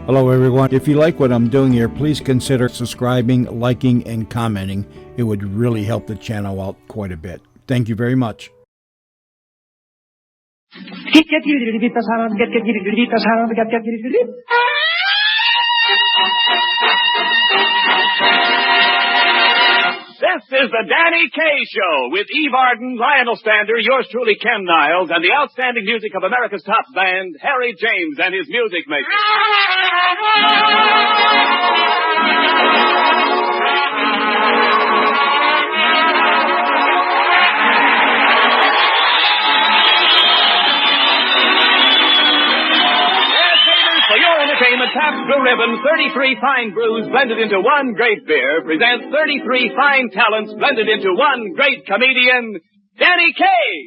Hello, everyone. If you like what I'm doing here, please consider subscribing, liking, and commenting. It would really help the channel out quite a bit. Thank you very much. This is the Danny Kaye Show with Eve Arden, Lionel Stander, yours truly, Ken Niles, and the outstanding music of America's top band, Harry James and his music makers. For your entertainment, Pabst Blue Ribbon, 33 fine brews blended into one great beer, presents 33 fine talents blended into one great comedian, Danny Kaye.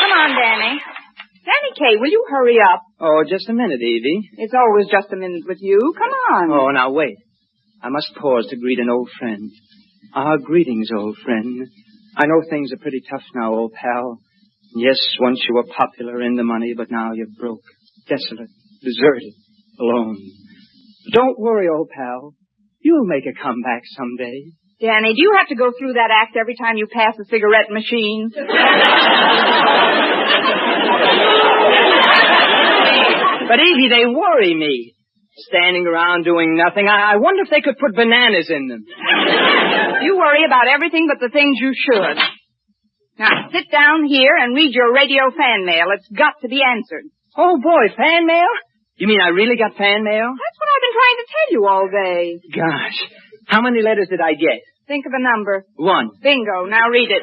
Come on, Danny. Danny Kaye, will you hurry up? Oh, just a minute, Evie. It's always just a minute with you. Come on. Oh, now wait. I must pause to greet an old friend. Greetings, old friend. I know things are pretty tough now, old pal. Yes, once you were popular in the money, but now you're broke, desolate, deserted, alone. Don't worry, old pal. You'll make a comeback someday. Danny, do you have to go through that act every time you pass a cigarette machine? But, Evie, they worry me. Standing around doing nothing. I wonder if they could put bananas in them. You worry about everything but the things you should. Now, sit down here and read your radio fan mail. It's got to be answered. Oh, boy, fan mail? You mean I really got fan mail? That's what I've been trying to tell you all day. Gosh, how many letters did I get? Think of a number. 1. Bingo. Now read it.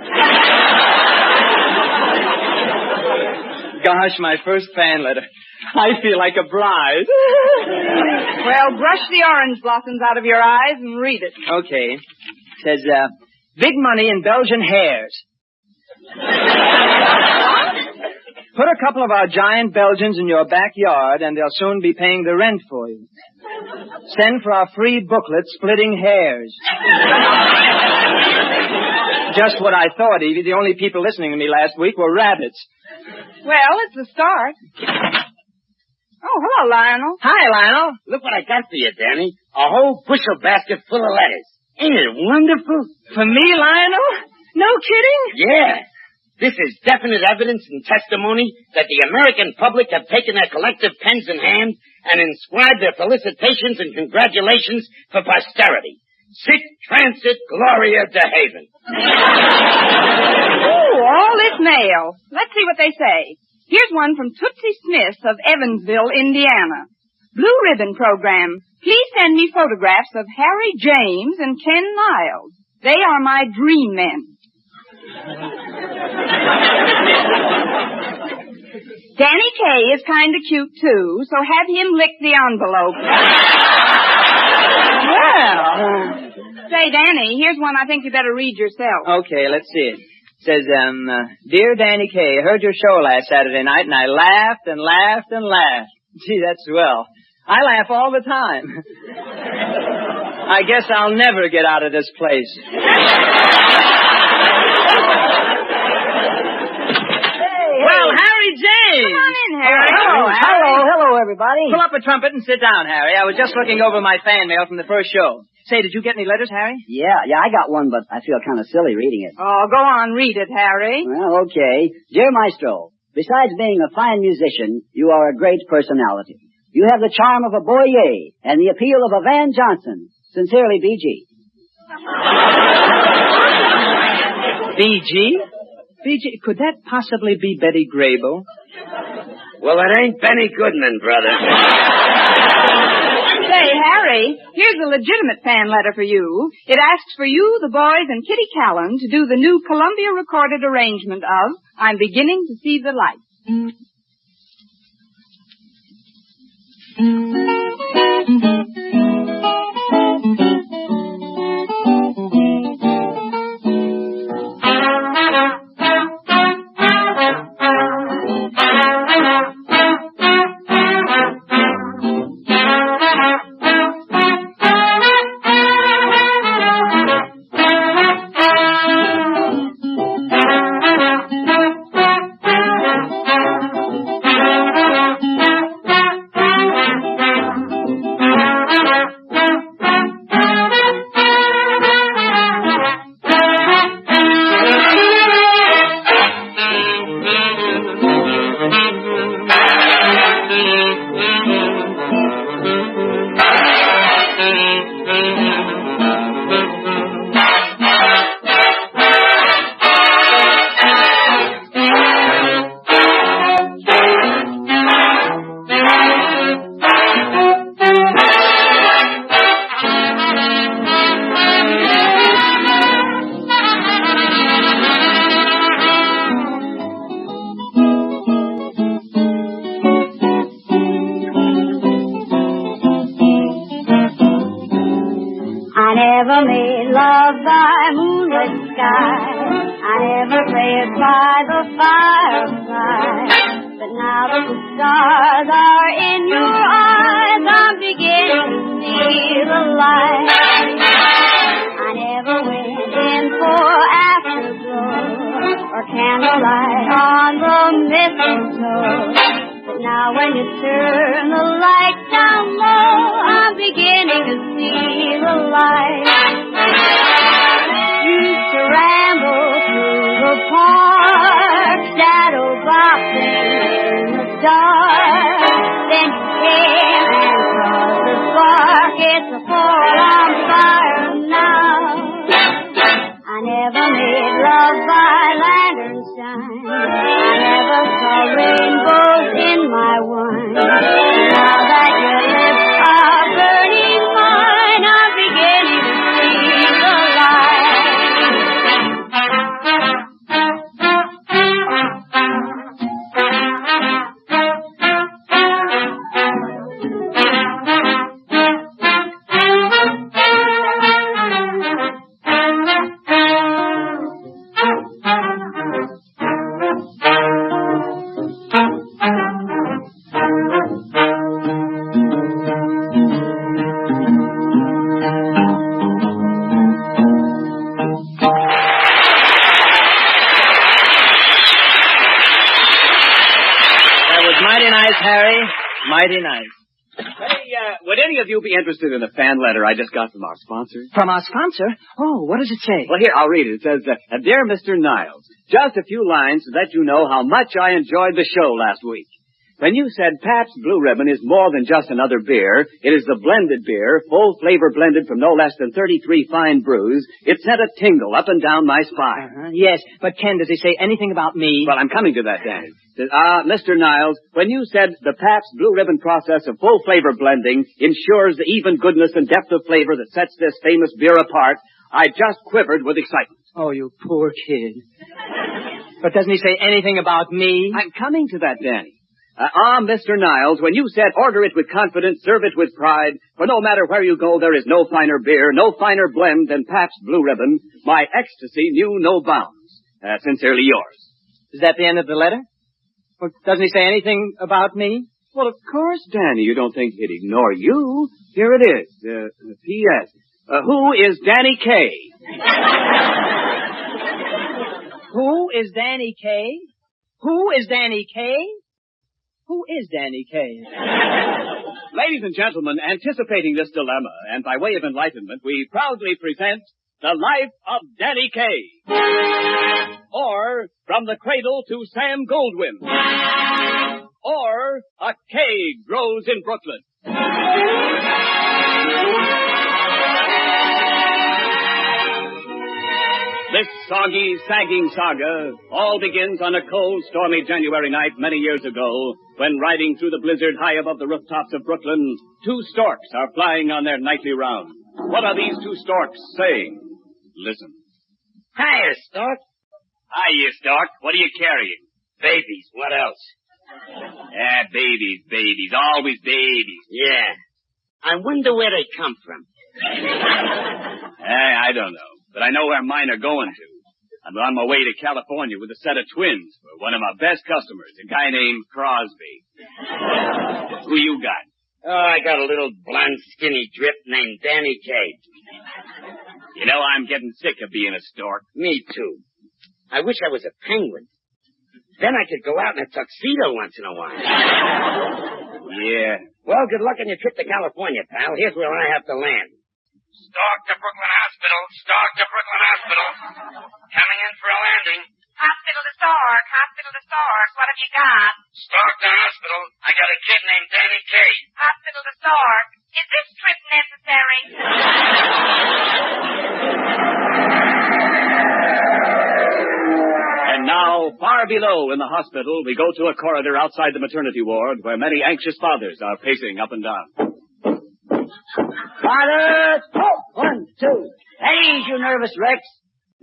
Gosh, my first fan letter. I feel like a bride. Well, brush the orange blossoms out of your eyes and read it. Okay. It says, big money in Belgian hares. Put a couple of our giant Belgians in your backyard and they'll soon be paying the rent for you. Send for our free booklet, Splitting Hairs. Just what I thought, Evie. The only people listening to me last week were rabbits. Well, it's a start. Oh, hello, Lionel. Hi, Lionel. Look what I got for you, Danny. A whole bushel basket full of letters. Ain't it wonderful? For me, Lionel? No kidding? Yeah. This is definite evidence and testimony that the American public have taken their collective pens in hand and inscribed their felicitations and congratulations for posterity. Sic transit gloria de haven. Oh, all this mail. Let's see what they say. Here's one from Tootsie Smith of Evansville, Indiana. Blue Ribbon Program. Please send me photographs of Harry James and Ken Niles. They are my dream men. Danny Kaye is kind of cute, too, so have him lick the envelope. Well. Say, Danny, here's one I think you better read yourself. Okay, let's see it. It says, Dear Danny Kaye, heard your show last Saturday night, and I laughed and laughed and laughed. Gee, that's swell. I laugh all the time. I guess I'll never get out of this place. Well, Harry James! Come on in, Harry. Oh, Hello, everybody. Pull up a trumpet and sit down, Harry. I was just looking over my fan mail from the first show. Say, did you get any letters, Harry? Yeah, I got one, but I feel kind of silly reading it. Oh, go on, read it, Harry. Well, okay. Dear Maestro, besides being a fine musician, you are a great personality. You have the charm of a Boyer and the appeal of a Van Johnson. Sincerely, B.G. B.G.? B.G., could that possibly be Betty Grable? Well, it ain't Benny Goodman, brother. Say, Harry, here's a legitimate fan letter for you. It asks for you, the boys, and Kitty Callan to do the new Columbia recorded arrangement of I'm Beginning to See the Light. never made love by moonlit sky. I never played by the firefly. But now that the stars are in your eyes, I'm beginning to see the light. I never went in for afterglow or candlelight on the mistletoe. But now when you turn the light down low, I'm beginning to see the light. Used to ramble through the park, shadow boxing in the dark. Then you came and caused the spark. It's a full-on fire now. I never made love by lantern shine. I never saw rainbows in my wine. Now that your lips are burning mine, I'm beginning to see the light. Mighty nice. Hey, would any of you be interested in a fan letter I just got from our sponsor? From our sponsor? Oh, what does it say? Well, here, I'll read it. It says, Dear Mr. Niles, just a few lines to let you know how much I enjoyed the show last week. When you said Pabst Blue Ribbon is more than just another beer, it is the blended beer, full flavor blended from no less than 33 fine brews, it sent a tingle up and down my spine. Yes, but Ken, does he say anything about me? Well, I'm coming to that, Danny. Mr. Niles, when you said the Pabst Blue Ribbon process of full flavor blending ensures the even goodness and depth of flavor that sets this famous beer apart, I just quivered with excitement. Oh, you poor kid. But doesn't he say anything about me? I'm coming to that, Danny. Mr. Niles, when you said order it with confidence, serve it with pride, for no matter where you go, there is no finer beer, no finer blend than Pabst Blue Ribbon, my ecstasy knew no bounds. Sincerely yours. Is that the end of the letter? Well, doesn't he say anything about me? Well, of course, Danny, you don't think he'd ignore you. Here it is. P.S. Who is Danny Kaye? Who is Danny Kaye? Who is Danny Kaye? Who is Danny Kaye? Ladies and gentlemen, anticipating this dilemma, and by way of enlightenment, we proudly present The Life of Danny Kaye. Or, From the Cradle to Sam Goldwyn. Or, A Kaye Grows in Brooklyn. This soggy, sagging saga all begins on a cold, stormy January night many years ago, when riding through the blizzard high above the rooftops of Brooklyn, two storks are flying on their nightly round. What are these two storks saying? Listen. Hiya, Stork. Hiya, Stork. What are you carrying? Babies. What else? Babies. Always babies. Yeah. I wonder where they come from. I don't know. But I know where mine are going to. I'm on my way to California with a set of twins for one of my best customers, a guy named Crosby. Who you got? Oh, I got a little blonde, skinny drip named Danny Kaye. You know, I'm getting sick of being a stork. Me too. I wish I was a penguin. Then I could go out in a tuxedo once in a while. Yeah. Well, good luck on your trip to California, pal. Here's where I have to land. Stork to Brooklyn Hospital. Stork to Brooklyn Hospital. Coming in for a landing. Hospital to Stork. Hospital to Stork. What have you got? Stork to hospital. I got a kid named Danny Kaye. Hospital to Stork. Is this trip necessary? And now, far below in the hospital, we go to a corridor outside the maternity ward where many anxious fathers are pacing up and down. Fathers! Oh, 1, 2. Hey, you nervous wrecks.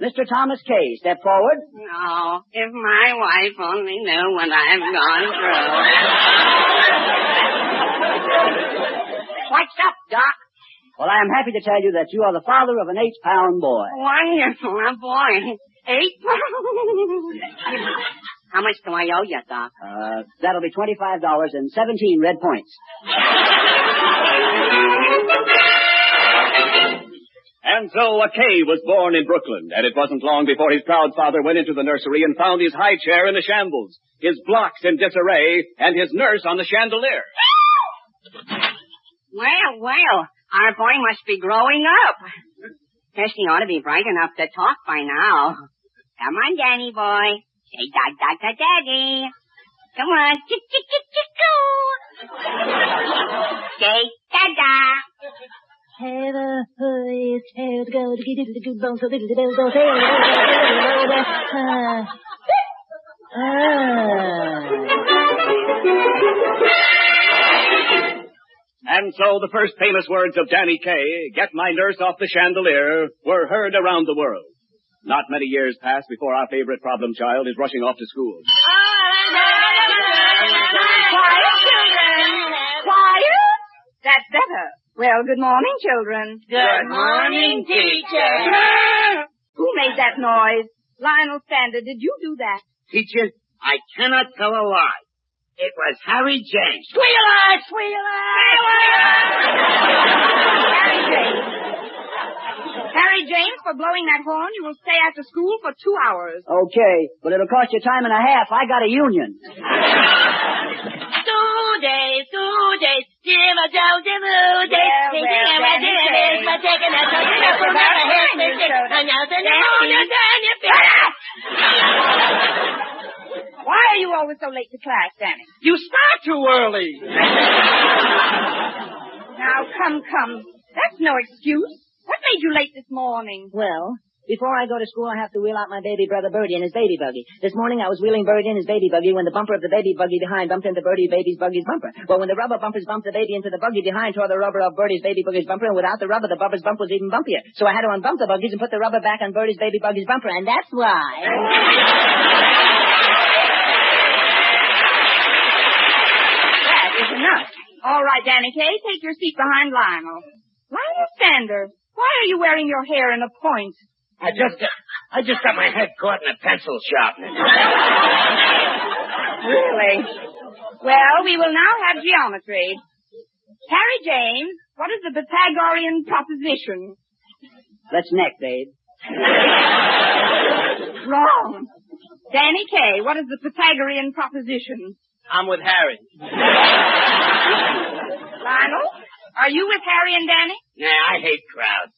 Mr. Thomas Kaye, step forward. Oh, if my wife only knew what I've gone through. What's up, Doc? Well, I am happy to tell you that you are the father of an 8-pound boy. Wonderful, a boy. 8 pounds. How much do I owe you, Doc? That'll be $25 and 17 red points. And so a Kaye was born in Brooklyn, and it wasn't long before his proud father went into the nursery and found his high chair in a shambles, his blocks in disarray, and his nurse on the chandelier. Well, our boy must be growing up. Guess he ought to be bright enough to talk by now. Come on, Danny boy. Say daddy. Come on, chick-chick-chick-chick-choo. Say dada. And so the first famous words of Danny Kaye, "Get my nurse off the chandelier," were heard around the world. Not many years pass before our favorite problem child is rushing off to school. Quiet, children. Quiet. That's better. Well, good morning, children. Good morning, teacher. Who made that noise? Lionel Sander, did you do that? Teacher, I cannot tell a lie. It was Harry James. Harry James, for blowing that horn, you will stay after school for 2 hours. Okay, but it'll cost you time and a half. I got a union. 2 days. Why are you always so late to class, Danny? You start too early. Now, come. That's no excuse. What made you late this morning? Well, before I go to school, I have to wheel out my baby brother Birdie in his baby buggy. This morning I was wheeling Birdie in his baby buggy when the bumper of the baby buggy behind bumped into Birdie's baby's buggy's bumper. Well, when the rubber bumpers bumped the baby into the buggy behind, tore the rubber of Birdie's baby buggy's bumper, and without the rubber, the bumper's bump was even bumpier. So I had to unbump the buggies and put the rubber back on Birdie's baby buggy's bumper, and that's why. That is enough. All right, Danny Kaye, take your seat behind Lionel. Lionel Sander, why are you wearing your hair in a point? I just got my head caught in a pencil sharpener. Really? Well, we will now have geometry. Harry James, what is the Pythagorean proposition? Let's neck, babe. Wrong. Danny Kaye, what is the Pythagorean proposition? I'm with Harry. Lionel, are you with Harry and Danny? Nah, I hate crowds.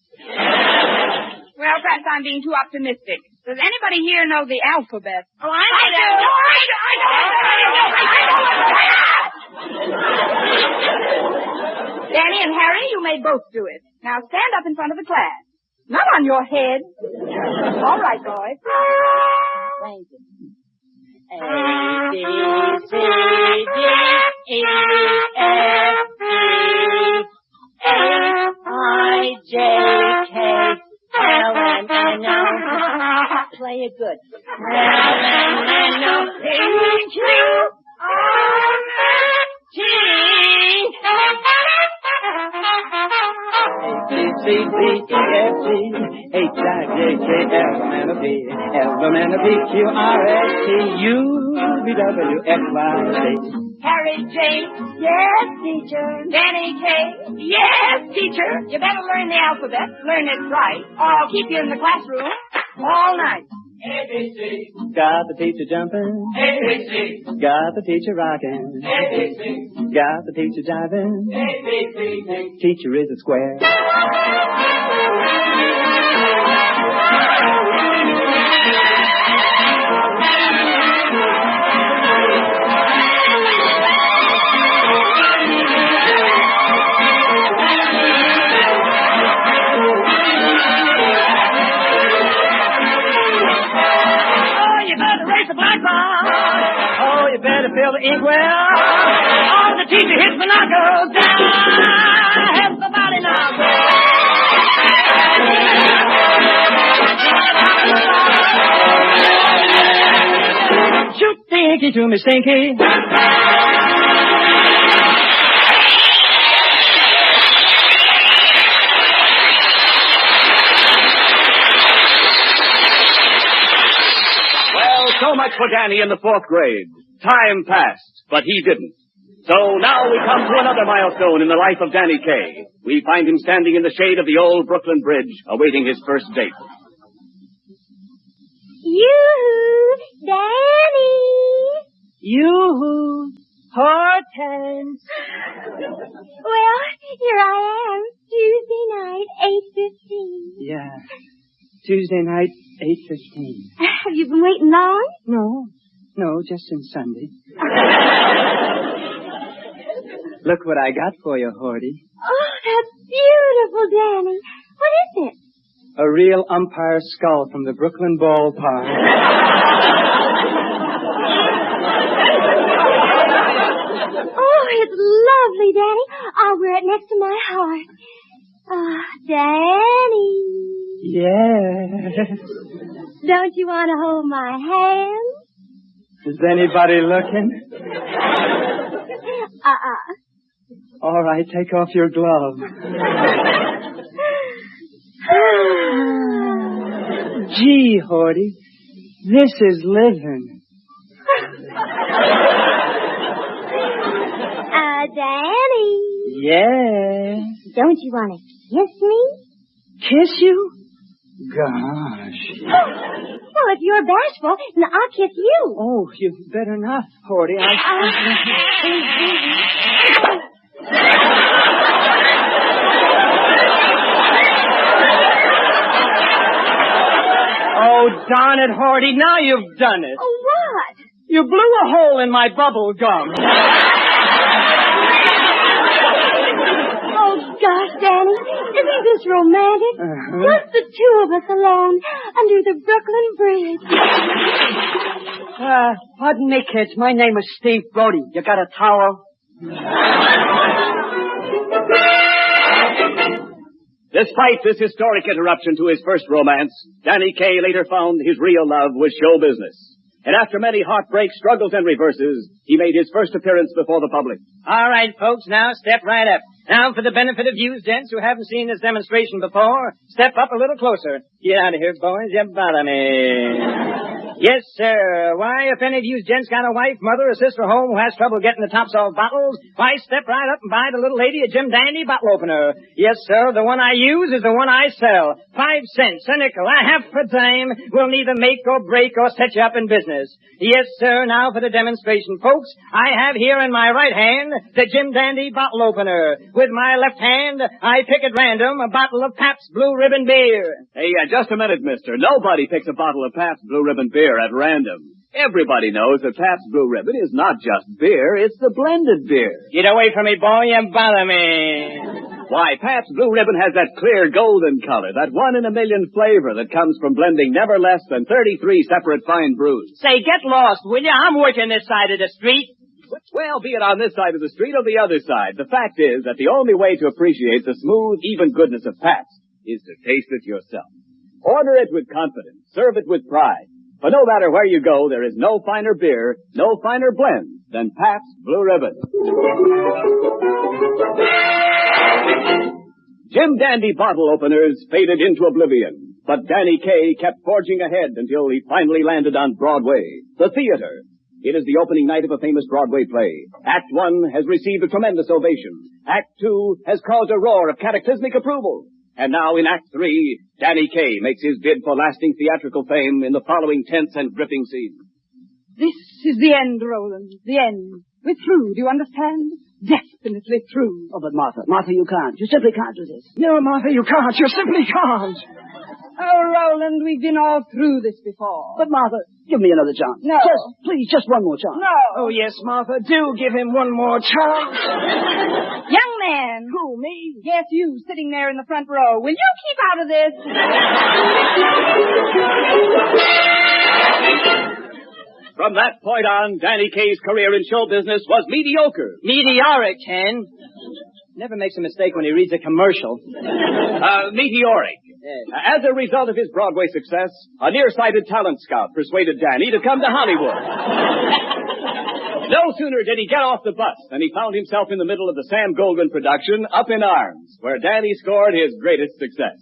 Well, perhaps I'm being too optimistic. Does anybody here know the alphabet? Oh, I do. Danny and Harry, you may both do it. Now stand up in front of the class. Not on your head. All right, boys. Thank you. A, B, C, D, E, F, G, H, I, J, K, L, M, N, O. Play it good. L, M, N, O, P, Q, R, S, T. C, D, E, F, G, H, I, J, K, L, M, N, O, P, L, M, N, O, P, Q, R, S, T, U, V, W, X, Y, Z. Harry James. Yes, teacher. Danny Kaye. Yes, teacher. You better learn the alphabet. Learn it right, or I'll keep you in the classroom all night. ABC. Got the teacher jumping. ABC. Got the teacher rocking. ABC. Got the teacher jiving. ABC. Teacher is a square. Oh, you better fill the inkwell. Oh, the teacher hits the knuckles down. Help somebody now. Shoot the inky to me, stinky. much for Danny in the 4th grade. Time passed, but he didn't. So now we come to another milestone in the life of Danny Kaye. We find him standing in the shade of the old Brooklyn Bridge, awaiting his first date. Yoo-hoo, Danny. Yoo-hoo, Hortense. Well, here I am, Tuesday night, 8:15. Yeah. Tuesday night, 8:15. Have you been waiting long? No, just since Sunday. Look what I got for you, Horty. Oh, that's beautiful, Danny. What is it? A real umpire skull from the Brooklyn ballpark. Oh, it's lovely, Danny. I'll wear it next to my heart. Danny. Yes. Don't you want to hold my hand? Is anybody looking? All right, take off your glove. Gee, Horty, this is living. Danny. Yeah. Don't you want to kiss me? Kiss you? Gosh. Well, if you're bashful, then I'll kiss you. Oh, you better not, Horty. Oh, darn it, Horty, now you've done it. Oh, what? You blew a hole in my bubble gum. Oh, gosh, Danny, isn't this romantic? Just the two of us alone under the Brooklyn Bridge. Pardon me, kids. My name is Steve Brody. You got a towel? Despite this historic interruption to his first romance, Danny Kaye later found his real love was show business. And after many heartbreaks, struggles, and reverses, he made his first appearance before the public. All right, folks, now step right up. Now, for the benefit of you gents who haven't seen this demonstration before, step up a little closer. Get out of here, boys. You bother me. Yes, sir. Why, if any of you gents got a wife, mother, or sister home who has trouble getting the tops off bottles, why, step right up and buy the little lady a Jim Dandy bottle opener. Yes, sir, the one I use is the one I sell. 5 cents, a nickel, a half a dime will neither make or break or set you up in business. Yes, sir, now for the demonstration, folks. I have here in my right hand the Jim Dandy bottle opener. With my left hand, I pick at random a bottle of Pabst Blue Ribbon beer. Hey, just a minute, mister. Nobody picks a bottle of Pabst Blue Ribbon beer at random. Everybody knows that Pabst Blue Ribbon is not just beer, it's the blended beer. Get away from me, boy, you bother me. Why, Pabst Blue Ribbon has that clear golden color, that 1 in a million flavor that comes from blending never less than 33 separate fine brews. Say, get lost, will you? I'm working this side of the street. Well, be it on this side of the street or the other side, the fact is that the only way to appreciate the smooth, even goodness of Pabst is to taste it yourself. Order it with confidence. Serve it with pride. But no matter where you go, there is no finer beer, no finer blend than Pabst Blue Ribbon. Jim Dandy bottle openers faded into oblivion, but Danny Kaye kept forging ahead until he finally landed on Broadway, the theater. It is the opening night of a famous Broadway play. Act 1 has received a tremendous ovation. Act 2 has caused a roar of cataclysmic approval. And now in Act 3, Danny Kaye makes his bid for lasting theatrical fame in the following tense and gripping scene. This is the end, Roland. The end. We're through. Do you understand? Definitely through. Oh, but Martha, you can't. You simply can't do this. No, Martha, you can't. You simply can't. Oh, Roland, we've been all through this before. But Martha, give me another chance. No. Please, just one more chance. No. Oh, yes, Martha, do give him one more chance. Young man. Who, me? Yes, you, sitting there in the front row. Will you keep out of this? From that point on, Danny Kaye's career in show business was mediocre. Meteoric, Ken. Never makes a mistake when he reads a commercial. Meteoric. As a result of his Broadway success, a nearsighted talent scout persuaded Danny to come to Hollywood. No sooner did he get off the bus than he found himself in the middle of the Sam Goldwyn production, Up in Arms, where Danny scored his greatest success.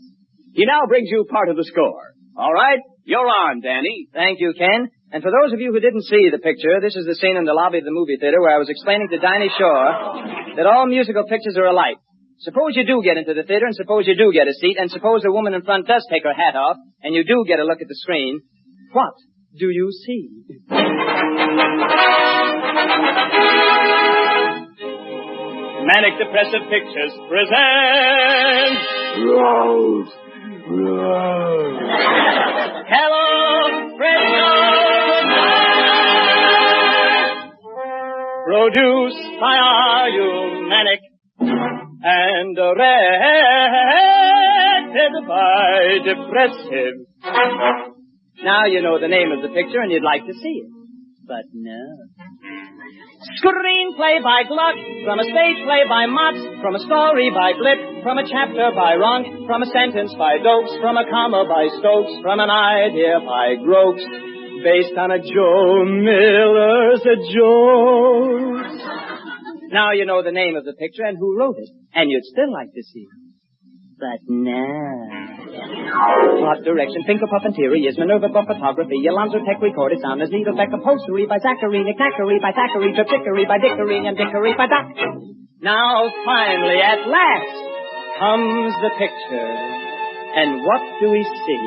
He now brings you part of the score. All right, you're on, Danny. Thank you, Ken. And for those of you who didn't see the picture, this is the scene in the lobby of the movie theater where I was explaining to Dinah Shore that all musical pictures are alike. Suppose you do get into the theater, and suppose you do get a seat, and suppose the woman in front does take her hat off, and you do get a look at the screen. What do you see? Manic Depressive Pictures presents Rose. Hello, Fresno. Produced by Are You Manic and directed by Depressive. Now you know the name of the picture and you'd like to see it. But no. Screenplay by Gluck, from a stage play by Motz, from a story by Blip, from a chapter by Ronk, from a sentence by Dokes, from a comma by Stokes, from an idea by Groks, based on a Joe Miller's joke. Now you know the name of the picture and who wrote it, and you'd still like to see it. But no. Plot direction, Finker Puppeteery is Minerva Buff Photography, Alonzo Tech Recorded Sound as Needle Beck Upholstery by Zachary, Knackery by Thackeray, Triptickery by Dickory, and Dickory by Doc. Now, finally, at last, comes the picture. And what do we see?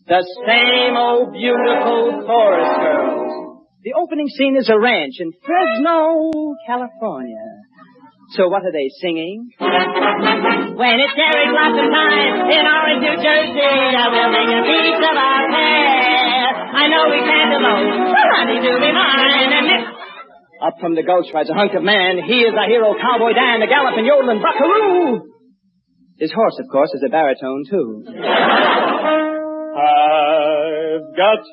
The same old beautiful chorus girls. The opening scene is a ranch in Fresno, California. So what are they singing? When it's cherry blossom time in Orange, New Jersey, I will make a piece of our pear. I know we can't alone, so honey, do be mine. And if... Up from the gulch rides a hunk of man. He is our hero, Cowboy Dan, the galloping yodeling buckaroo. His horse, of course, is a baritone, too. I've got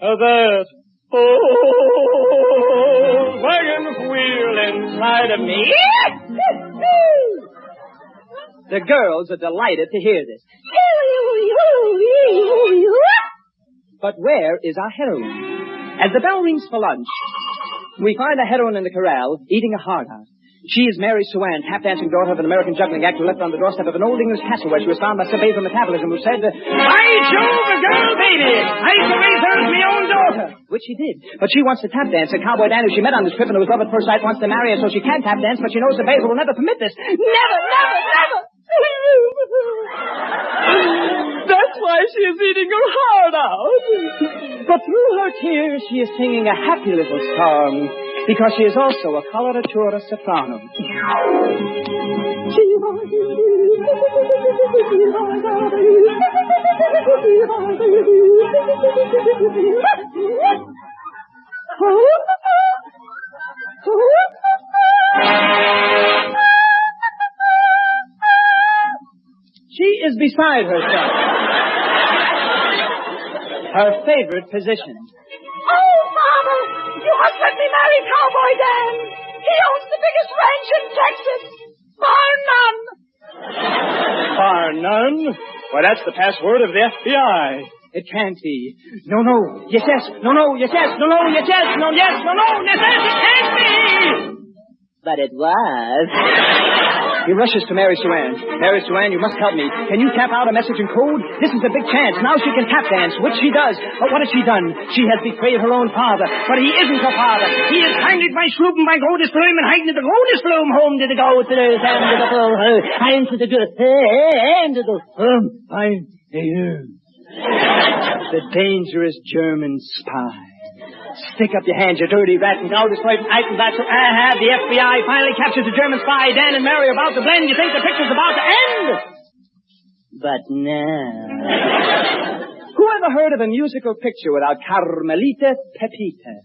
that old wagon wheel inside of me. The girls are delighted to hear this. But where is our heroine? As the bell rings for lunch, we find our heroine in the corral, eating a hard-out. She is Mary Suan, tap-dancing daughter of an American juggling actor left on the doorstep of an old English castle where she was found by Sir Basil Metabolism, who said, "By Jove, a girl baby! I used to raise her as my own daughter." Which she did. But she wants to tap dance, and Cowboy Dan, who she met on this trip and who was love at first sight, wants to marry her so she can tap dance, but she knows Sir Basil will never permit this. Never, never, never! That's why she is eating her heart out. But through her tears, she is singing a happy little song, because she is also a coloratura soprano. She is beside herself. Her favorite position. Oh, Mama, you must let me marry Cowboy Dan. He owns the biggest ranch in Texas. Bar none. Bar none? Why, that's the password of the FBI. It can't be. No, no. Yes, yes. No, no. Yes, yes. No, no. Yes, yes. No, yes. No, no. Yes, yes. It can't be. But it was. He rushes to Mary Suan. Mary Suan, you must help me. Can you tap out a message in code? This is a big chance. Now she can tap dance, which she does. But what has she done? She has betrayed her own father. But he isn't her father. He is hanged by Schroopen by Godesbloom and hanged to the Godesbloom home to the go to the hand to the hand to the hand to the fine. The dangerous German spy. Stick up your hands, you dirty rat, and go destroy Eichenbach. The FBI finally captures the German spy. Dan and Mary are about to blend. You think the picture's about to end? But no. Who ever heard of a musical picture without Carmelita Pepita,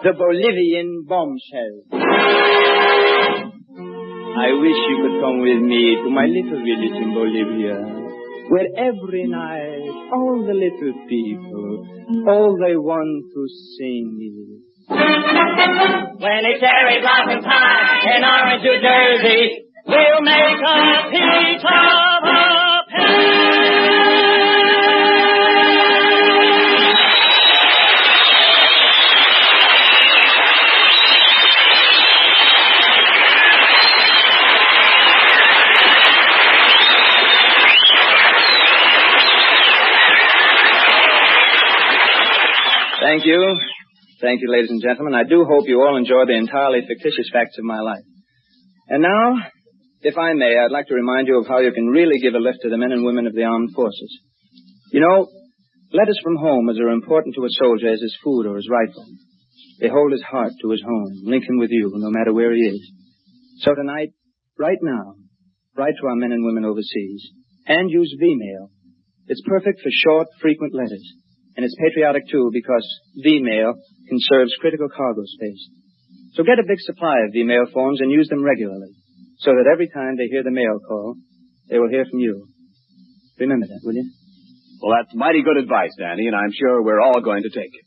the Bolivian bombshell? I wish you could come with me to my little village in Bolivia, where every night all the little people, all they want to sing is, when it's cherry blossom time in Orange, New Jersey, we'll make a peach of a Thank you. Thank you, ladies and gentlemen. I do hope you all enjoy the entirely fictitious facts of my life. And now, if I may, I'd like to remind you of how you can really give a lift to the men and women of the armed forces. You know, letters from home as are important to a soldier as his food or his rifle. They hold his heart to his home, link him with you, no matter where he is. So tonight, right now, write to our men and women overseas. And use V-mail. It's perfect for short, frequent letters. And it's patriotic, too, because V-mail conserves critical cargo space. So get a big supply of V-mail phones and use them regularly, so that every time they hear the mail call, they will hear from you. Remember that, will you? Well, that's mighty good advice, Danny, and I'm sure we're all going to take it.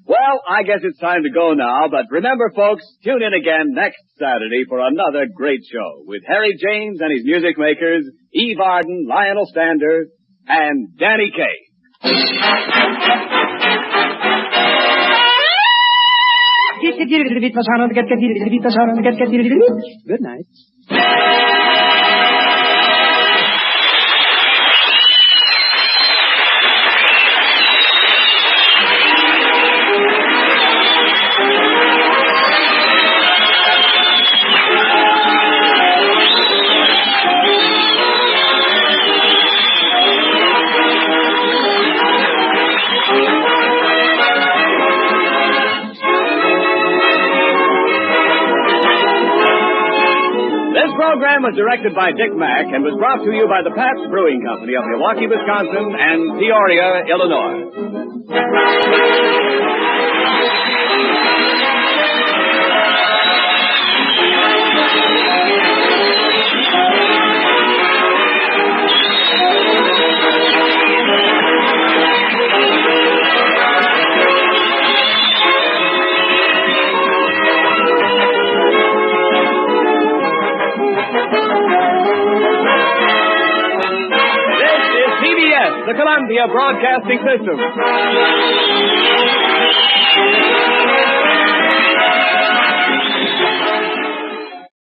Well, I guess it's time to go now, but remember, folks, tune in again next Saturday for another great show with Harry James and his music makers, Eve Arden, Lionel Stander, and Danny Kaye. Good night. This program was directed by Dick Mack and was brought to you by the Pabst Brewing Company of Milwaukee, Wisconsin and Peoria, Illinois. The Columbia Broadcasting System.